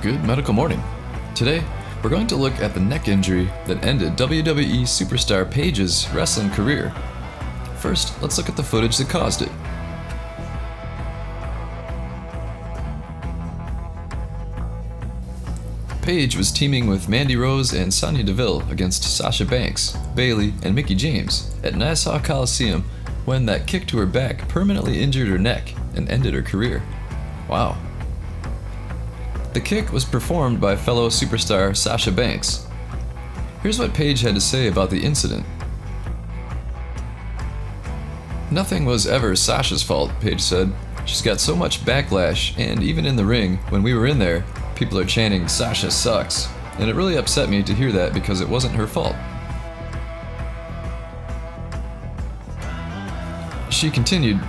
Good medical morning. Today, we're going to look at the neck injury that ended WWE superstar Paige's wrestling career. First, let's look at the footage that caused it. Paige was teaming with Mandy Rose and Sonya Deville against Sasha Banks, Bayley, and Mickie James at Nassau Coliseum when that kick to her back permanently injured her neck and ended her career. Wow. The kick was performed by fellow superstar Sasha Banks. Here's what Paige had to say about the incident. "Nothing was ever Sasha's fault," Paige said. "She's got so much backlash, and even in the ring, when we were in there, people are chanting, 'Sasha sucks,' and it really upset me to hear that because it wasn't her fault." She continued,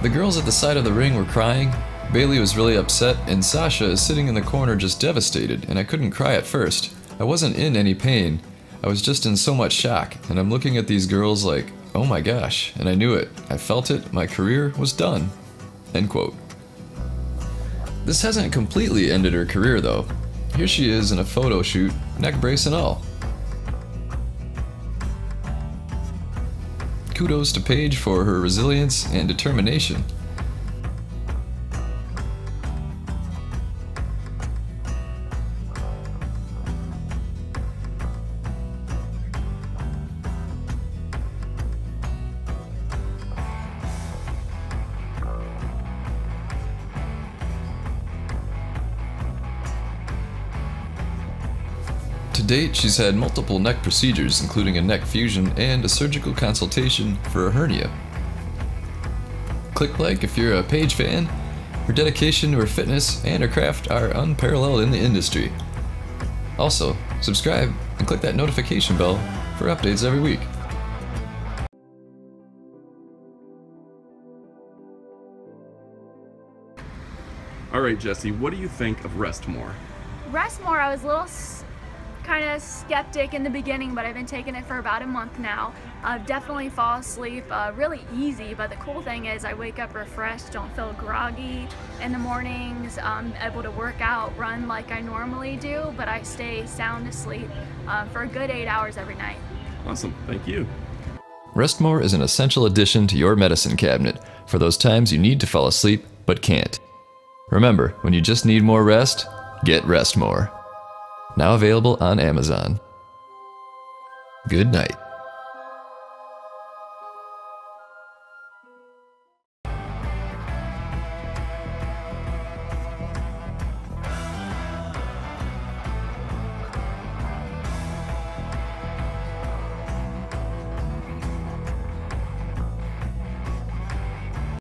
"The girls at the side of the ring were crying. Bayley was really upset, and Sasha is sitting in the corner just devastated, and I couldn't cry at first. I wasn't in any pain. I was just in so much shock, and I'm looking at these girls like, oh my gosh, and I knew it. I felt it. My career was done." End quote. This hasn't completely ended her career though. Here she is in a photo shoot, neck brace and all. Kudos to Paige for her resilience and determination. To date, she's had multiple neck procedures, including a neck fusion and a surgical consultation for a hernia. Click like if you're a Paige fan. Her dedication to her fitness and her craft are unparalleled in the industry. Also, subscribe and click that notification bell for updates every week. All right, Jesse, what do you think of Rest More? Rest More, I was a little kind of skeptic in the beginning, but I've been taking it for about a month now. Definitely fall asleep really easy, but the cool thing is I wake up refreshed, don't feel groggy in the mornings. I'm able to work out, run like I normally do, but I stay sound asleep for a good 8 hours every night. Awesome, thank you. Rest More is an essential addition to your medicine cabinet for those times you need to fall asleep but can't. Remember, when you just need more rest, get Rest More. Now available on Amazon. Good night.